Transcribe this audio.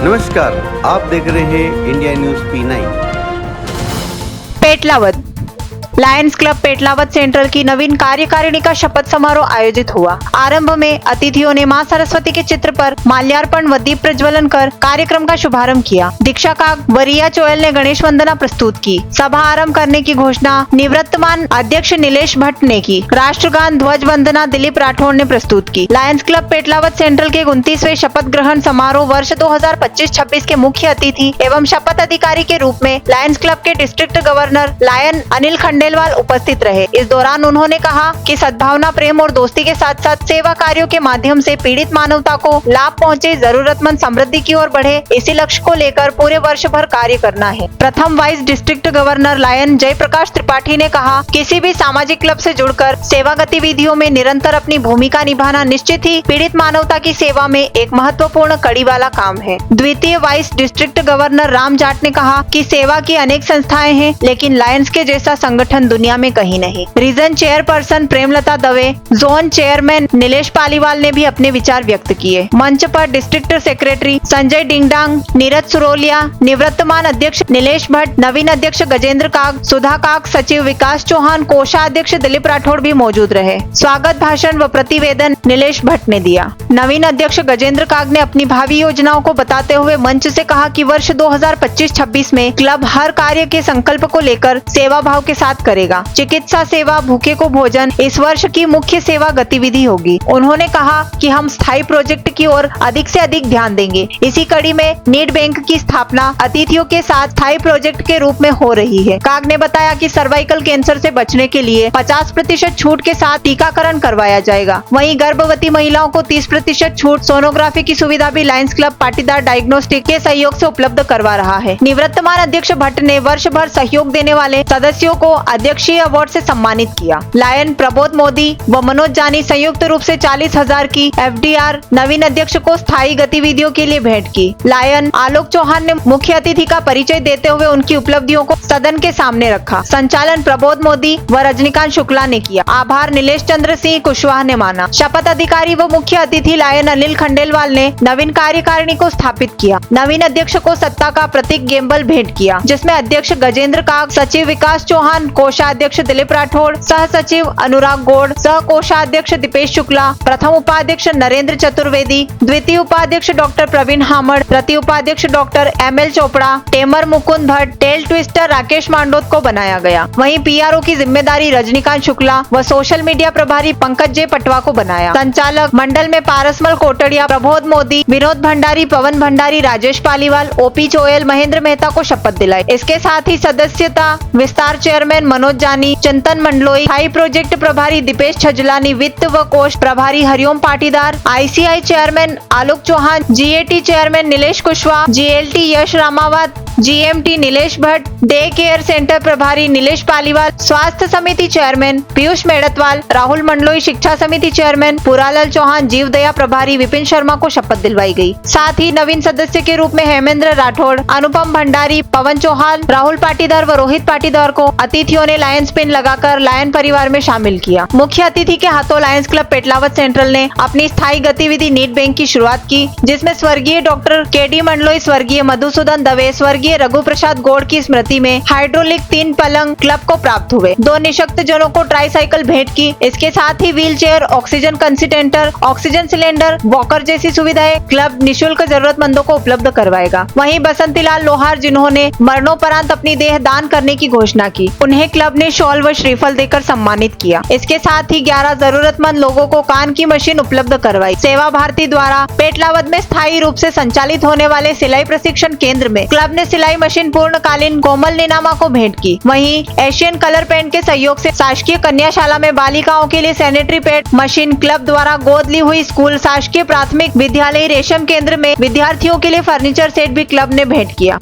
नमस्कार, आप देख रहे हैं India news P9। Petlawad Lions club Petlawad central की नवीन कार्यकारिणी का शपथ समारोह आयोजित हुआ। आरंभ में अतिथियों ने मां सरस्वती के चित्र पर माल्यार्पण व दीप प्रज्वलन कर कार्यक्रम का शुभारंभ किया। दीक्षा काग व रिया चोयल ने गणेश वंदना प्रस्तुत की। सभा आरंभ करने की घोषणा निवृत्तमान अध्यक्ष नीलेश भट्ट ने की। राष्ट्रगान ध्वज वंदना दिलीप राठौड़ ने प्रस्तुत की। लायंस क्लब पेटलावद सेंट्रल के 29वें शपथ ग्रहण समारोह वर्ष 2025-26 के मुख्य अतिथि एवं शपथ अधिकारी के रूप में लायंस क्लब के district governor lion Anil Khandelwal उपस्थित रहे। इस दौरान उन्होंने कहा कि सद्भावना, प्रेम और दोस्ती के साथ साथ सेवा कार्यों के माध्यम से पीड़ित मानवता को लाभ पहुंचे, जरूरतमंद समृद्धि की ओर बढ़े, इसी लक्ष्य को लेकर पूरे वर्ष भर कार्य करना है। प्रथम vice district governor lion Jayaprakash Tripathi ने कहा, किसी भी सामाजिक क्लब से जुड़कर सेवा गतिविधियों में निरंतर अपनी भूमिका निभाना निश्चित ही पीड़ित मानवता की सेवा में एक महत्वपूर्ण कड़ी वाला काम है। द्वितीय vice district governor Ram Jat ने कहा कि सेवा की अनेक संस्थाएं हैं, लेकिन लायंस के जैसा संगठन दुनिया में कहीं नहीं। Region chairperson Premlata Dave, zone chairman Nilesh Paliwal ने भी अपने विचार व्यक्त किए। मंच पर डिस्ट्रिक्ट सेक्रेटरी संजय डिंगडांग, नीरज सुरोलिया, निवृत्तमान अध्यक्ष नीलेश भट्ट, नवीन अध्यक्ष गजेंद्र काग, सुधा काग, सचिव विकास चौहान, कोषाध्यक्ष दिलीप राठौड़ भी मौजूद रहे। स्वागत भाषण व प्रतिवेदन नीलेश भट्ट ने दिया। नवीन अध्यक्ष गजेंद्र काग ने अपनी भावी योजनाओं को बताते हुए मंच से कहा कि वर्ष 2025-26 में क्लब हर कार्य के संकल्प को लेकर सेवा भाव के साथ करेगा। चिकित्सा सेवा, भूखे को भोजन इस वर्ष की मुख्य सेवा गतिविधि होगी। उन्होंने कहा कि हम स्थायी प्रोजेक्ट की ओर अधिक से अधिक ध्यान देंगे। इसी कड़ी में नीड बैंक की स्थापना अतिथियों के साथ स्थायी प्रोजेक्ट के रूप में हो रही है। काग ने बताया कि सर्वाइकल कैंसर से बचने के लिए 50% छूट के साथ टीकाकरण करवाया जाएगा। वहीं गर्भवती महिलाओं को 30% छूट, सोनोग्राफी की सुविधा भी लायंस क्लब पाटीदार डायग्नोस्टिक के सहयोग से उपलब्ध करवा रहा है। निवृत्तमान अध्यक्ष भट्ट ने वर्ष भर सहयोग देने वाले सदस्यों को अध्यक्षीय अवार्ड से सम्मानित किया। लायन प्रबोध मोदी व मनोज जानी संयुक्त रूप से 40,000 की FDR नवीन अध्यक्ष को स्थायी गतिविधियों के लिए भेंट की। लायन आलोक चौहान ने मुख्य अतिथि का परिचय देते हुए उनकी उपलब्धियों को सदन के सामने रखा। संचालन प्रबोध मोदी व रजनीकांत शुक्ला ने किया। आभार नीलेश चंद्र सिंह कुशवाहा ने माना। शपथ अधिकारी व मुख्य अतिथि लायन अनिल खंडेलवाल ने नवीन कार्यकारिणी को स्थापित किया। नवीन अध्यक्ष को सत्ता का प्रतीक गेम्बल भेंट किया, जिसमें अध्यक्ष गजेंद्र काग, सचिव विकास चौहान, कोषाध्यक्ष दिलीप राठौड़, सह सचिव अनुराग गौड़, सह कोषाध्यक्ष दीपेश शुक्ला, प्रथम उपाध्यक्ष नरेंद्र चतुर्वेदी, द्वितीय उपाध्यक्ष डॉक्टर प्रवीण हामड़, तृतीय उपाध्यक्ष doctor ML Chopra, tamer Mukund Bhatt, tail twister Rakesh Mandot को बनाया गया। वहीं PRO की जिम्मेदारी रजनीकांत शुक्ला व सोशल मीडिया प्रभारी पंकज जे पटवा को बनाया। संचालक मंडल में पारसमल कोटड़िया, प्रबोध मोदी, विनोद भंडारी, पवन भंडारी, राजेश पालीवाल, OP चोयल, महेंद्र मेहता को शपथ दिलाई। इसके साथ ही सदस्यता विस्तार चेयरमैन मनोज जानी, चिंतन मंडलोई, हाई प्रोजेक्ट प्रभारी दीपेश छजलानी, वित्त व कोष प्रभारी Hariom Patidar, ICI chairman Alok Chauhan, GAT chairman Nilesh Kushwaha, GLT Yash Ramawat, GMT Nilesh Bhatt, day care centre प्रभारी नीलेश पालीवाल, स्वास्थ्य समिति चेयरमैन पीयूष मेड़तवाल, राहुल मंडलोई, शिक्षा समिति चेयरमैन पुरालाल चौहान, जीव दया प्रभारी विपिन शर्मा को शपथ दिलवाई गई। साथ ही नवीन सदस्य के रूप में हेमेंद्र राठौड़, अनुपम भंडारी, पवन चौहान, राहुल पाटीदार व रोहित पाटीदार को अतिथियों ने लायंस पिन लगाकर लायन परिवार में शामिल किया। मुख्य अतिथि के हाथों लायंस क्लब पेटलावद सेंट्रल ने अपनी स्थायी गतिविधि नीड बैंक की शुरुआत की, जिसमें स्वर्गीय डॉक्टर KD मंडलोई, स्वर्गीय मधुसूदन दवे, स्वर्गीय रघु प्रसाद गौड़ की स्मृति में हाइड्रोलिक 3 पलंग क्लब को प्राप्त हुए। 2 निशक्त जनों को ट्राईसाइकिल भेंट की। इसके साथ ही wheel chair, oxygen concentrator, oxygen cylinder, walker जैसी सुविधाएं क्लब निःशुल्क जरूरतमंदों को उपलब्ध करवाएगा। वहीं बसंतीलाल लोहार, जिन्होंने मरणोपरांत अपनी देह दान करने की घोषणा की, उन्हें क्लब ने शॉल व श्रीफल देकर सम्मानित किया। इसके साथ ही 11 जरूरतमंद लोगों को कान की मशीन उपलब्ध करवाई। सेवा भारती द्वारा पेटलावद में स्थायी रूप से संचालित होने वाले सिलाई प्रशिक्षण केंद्र में क्लब ने सिलाई मशीन पूर्णकालीन कोमल नीनामा को भेंट की। वहीं एशियन कलर पेंट के सहयोग से शासकीय कन्याशाला में बालिकाओं के लिए सैनिटरी पैड मशीन, क्लब द्वारा गोद ली हुई स्कूल शासकीय प्राथमिक विद्यालय रेशम केंद्र में विद्यार्थियों के लिए फर्नीचर सेट भी क्लब ने भेंट किया।